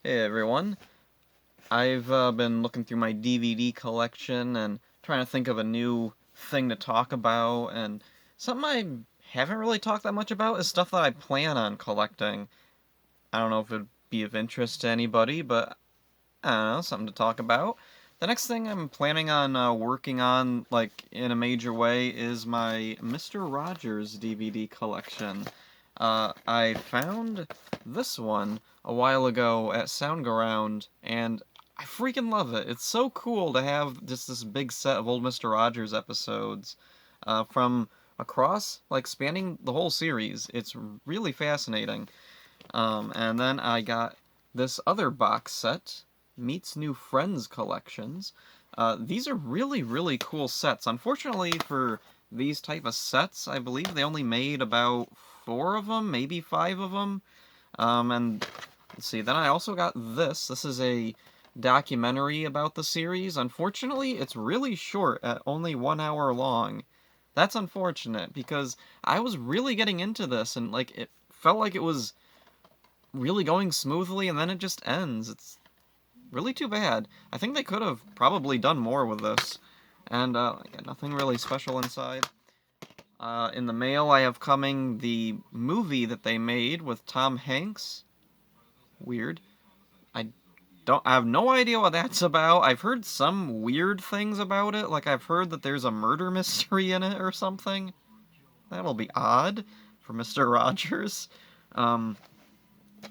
Hey everyone, I've been looking through my DVD collection and trying to think of a new thing to talk about, and something I haven't really talked that much about is stuff that I plan on collecting. I don't know if it'd be of interest to anybody, but I don't know, something to talk about. The next thing I'm planning on working on, like, in a major way, is my Mr. Rogers DVD collection. I found this one a while ago at Soundgarround, and I freaking love it. It's so cool to have just this big set of old Mr. Rogers episodes from across, like, spanning the whole series. It's really fascinating. And then I got this other box set, Meets New Friends collections. These are really, really cool sets. Unfortunately for these type of sets, I believe they only made about 4 of them, maybe 5 of them. And let's see, then I also got this. This is a documentary about the series. Unfortunately, it's really short at only 1 hour long. That's unfortunate because I was really getting into this and like it felt like it was really going smoothly and then it just ends. It's really too bad. I think they could have probably done more with this. And nothing really special inside. In the mail, I have coming the movie that they made with Tom Hanks. Weird. I I have no idea what that's about. I've heard some weird things about it. Like I've heard that there's a murder mystery in it or something. That'll be odd for Mr. Rogers. Um,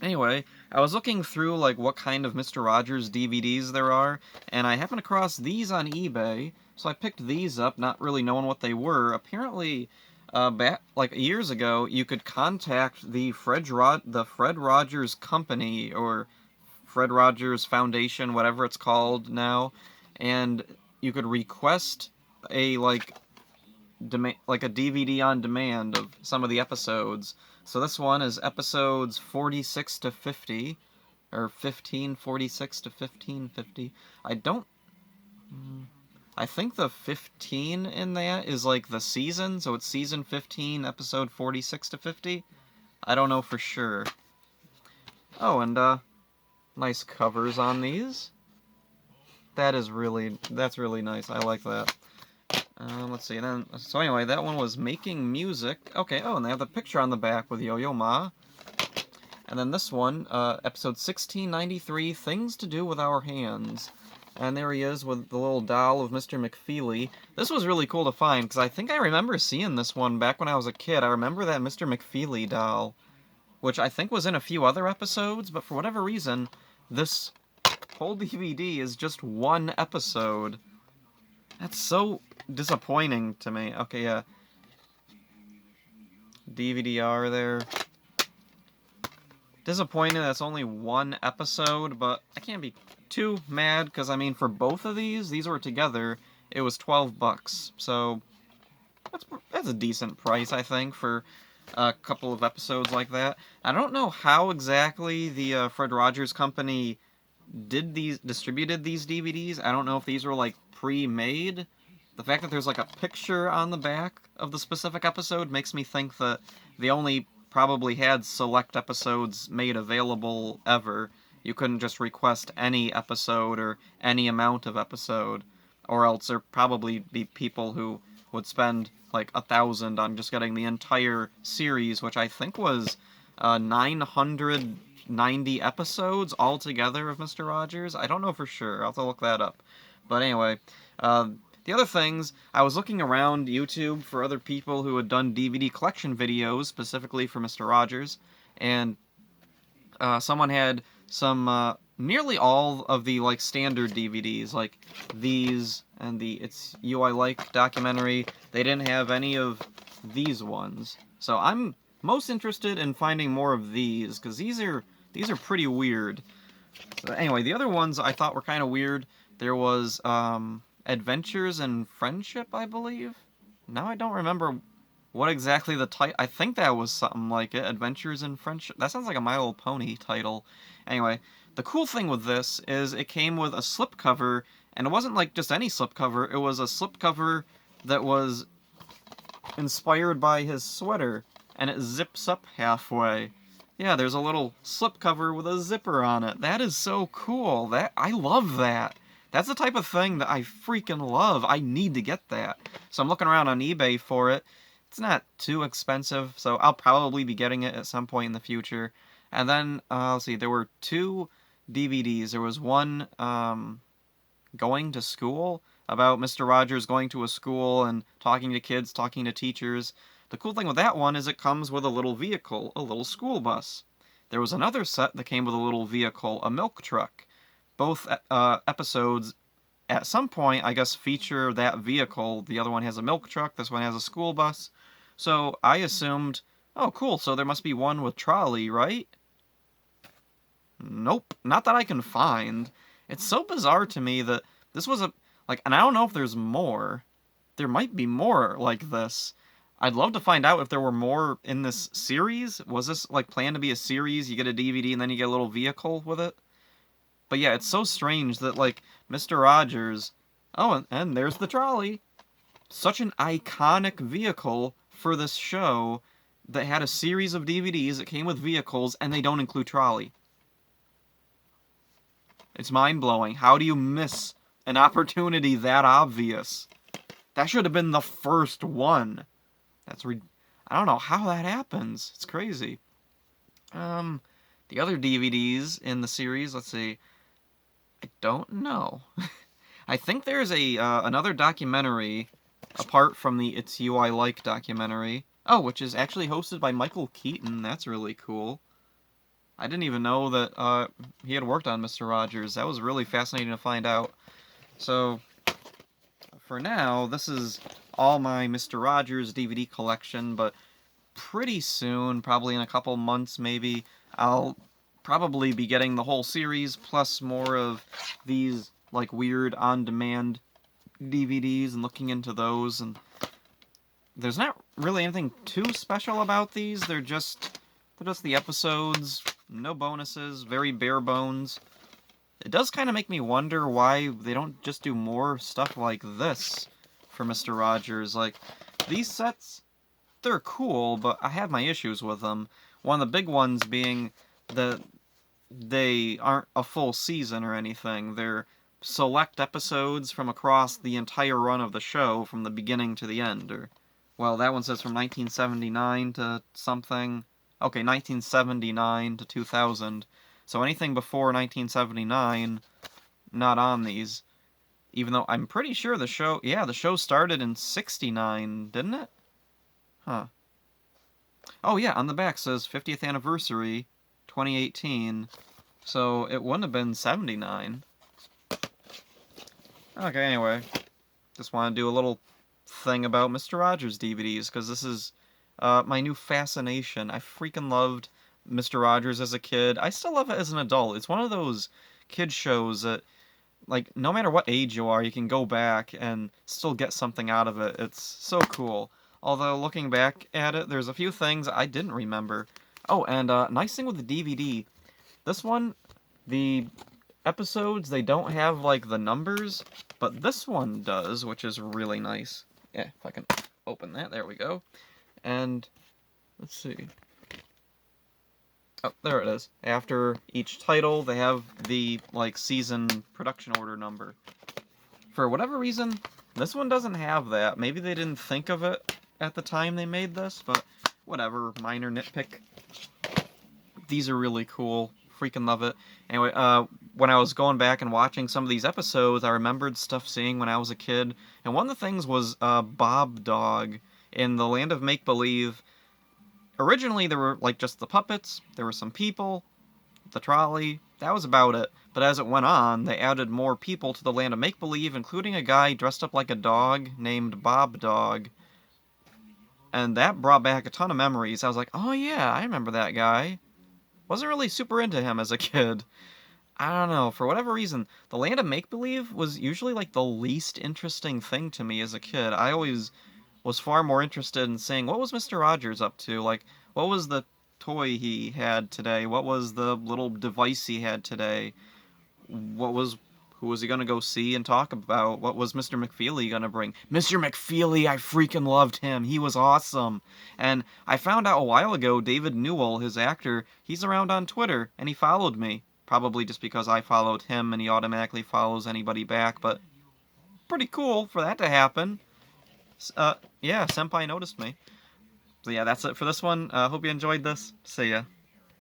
Anyway, I was looking through like what kind of Mr. Rogers DVDs there are, and I happened across these on eBay. So I picked these up, not really knowing what they were. Apparently, back like years ago, you could contact the Fred Rogers Company or Fred Rogers Foundation, whatever it's called now, and you could request a like a DVD on demand of some of the episodes. So this one is episodes 46 to 50, or 1546 to 1550. I don't. I think the 15 in that is like the season, so it's season 15, episode 46 to 50. I don't know for sure. Oh, and nice covers on these. That's really nice. I like that. Let's see. Then, so anyway, that one was Making Music. Okay. Oh, and they have the picture on the back with Yo-Yo Ma. And then this one, episode 1693, Things to Do with Our Hands. And there he is with the little doll of Mr. McFeely. This was really cool to find because I think I remember seeing this one back when I was a kid. I remember that Mr. McFeely doll, which I think was in a few other episodes, but for whatever reason, this whole DVD is just one episode. That's so disappointing to me. Okay, yeah. DVD-R there. Disappointed that's only one episode, but I can't be too mad because I mean for both of these were together. It was $12, so that's a decent price I think for a couple of episodes like that. I don't know how exactly the Fred Rogers Company distributed these DVDs. I don't know if these were like pre-made. The fact that there's like a picture on the back of the specific episode makes me think that they only probably had select episodes made available ever. You couldn't just request any episode or any amount of episode, or else there'd probably be people who would spend like 1,000 on just getting the entire series, which I think was 990 episodes altogether of Mr. Rogers. I don't know for sure. I'll have to look that up. But anyway, the other things, I was looking around YouTube for other people who had done DVD collection videos specifically for Mr. Rogers, and someone had some nearly all of the like standard DVDs, like these and the It's You I Like documentary. They didn't have any of these ones, so I'm most interested in finding more of these because these are pretty weird. So anyway, the other ones I thought were kind of weird. There was Adventures in Friendship, I believe. Now I don't remember what exactly the title. I think that was something like it. Adventures in Friendship. That sounds like a My Little Pony title. Anyway, the cool thing with this is it came with a slipcover, and it wasn't like just any slipcover. It was a slipcover that was inspired by his sweater, and it zips up halfway. Yeah, there's a little slipcover with a zipper on it. That is so cool. I love that. That's the type of thing that I freaking love. I need to get that. So I'm looking around on eBay for it. It's not too expensive, so I'll probably be getting it at some point in the future. And then, let's see, there were two DVDs. There was one, going to school, about Mr. Rogers going to a school and talking to kids, talking to teachers. The cool thing with that one is it comes with a little vehicle, a little school bus. There was another set that came with a little vehicle, a milk truck. Both episodes, at some point, I guess, feature that vehicle. The other one has a milk truck, this one has a school bus. So I assumed, oh, cool, so there must be one with trolley, right? Nope, not that I can find. It's so bizarre to me that this was and I don't know if there's more. There might be more like this. I'd love to find out if there were more in this series. Was this, like, planned to be a series? You get a DVD and then you get a little vehicle with it? But yeah, it's so strange that, like, Mr. Rogers... Oh, and there's the trolley. Such an iconic vehicle for this show that had a series of DVDs that came with vehicles, and they don't include trolley. It's mind-blowing. How do you miss an opportunity that obvious? That should have been the first one. I don't know how that happens. It's crazy. The other DVDs in the series, let's see. I don't know. I think there's another documentary apart from the It's You I Like documentary. Oh, which is actually hosted by Michael Keaton. That's really cool. I didn't even know that he had worked on Mr. Rogers. That was really fascinating to find out. So, for now, this is all my Mr. Rogers DVD collection, but pretty soon, probably in a couple months maybe, I'll probably be getting the whole series, plus more of these, like, weird on-demand DVDs and looking into those, and there's not really anything too special about these. They're just the episodes, no bonuses, very bare bones. It does kind of make me wonder why they don't just do more stuff like this for Mr. Rogers. Like, these sets, they're cool, but I have my issues with them. One of the big ones being that they aren't a full season or anything. They're select episodes from across the entire run of the show from the beginning to the end. Or, well, that one says from 1979 to something. Okay, 1979 to 2000. So anything before 1979, not on these. Even though I'm pretty sure the show started in 69, didn't it? Huh. Oh yeah, on the back says 50th anniversary, 2018. So it wouldn't have been 79. Okay, anyway. Just want to do a little thing about Mr. Rogers DVDs, because this is my new fascination. I freaking loved Mr. Rogers as a kid. I still love it as an adult. It's one of those kid shows that, like, no matter what age you are, you can go back and still get something out of it. It's so cool. Although, looking back at it, there's a few things I didn't remember. Oh, and nice thing with the DVD, this one, the episodes, they don't have, like, the numbers, but this one does, which is really nice. Yeah, if I can open that, there we go. And, let's see. Oh, there it is. After each title, they have the, like, season production order number. For whatever reason, this one doesn't have that. Maybe they didn't think of it at the time they made this, but whatever, minor nitpick. These are really cool. Freaking love it. Anyway, when I was going back and watching some of these episodes, I remembered stuff seeing when I was a kid, and one of the things was Bob Dog in the Land of Make-Believe. Originally, there were, like, just the puppets, there were some people, the trolley, that was about it. But as it went on, they added more people to the Land of Make-Believe, including a guy dressed up like a dog named Bob Dog. And that brought back a ton of memories. I was like, oh yeah, I remember that guy. Wasn't really super into him as a kid. I don't know, for whatever reason, the Land of Make-Believe was usually, like, the least interesting thing to me as a kid. I always was far more interested in seeing what was Mr. Rogers up to. Like, what was the toy he had today? What was the little device he had today? Who who was he gonna go see and talk about? What was Mr. McFeely gonna bring? Mr. McFeely, I freaking loved him. He was awesome. And I found out a while ago, David Newell, his actor, he's around on Twitter, and he followed me. Probably just because I followed him and he automatically follows anybody back, but pretty cool for that to happen. Yeah, Senpai noticed me. So yeah, that's it for this one. Hope you enjoyed this. See ya.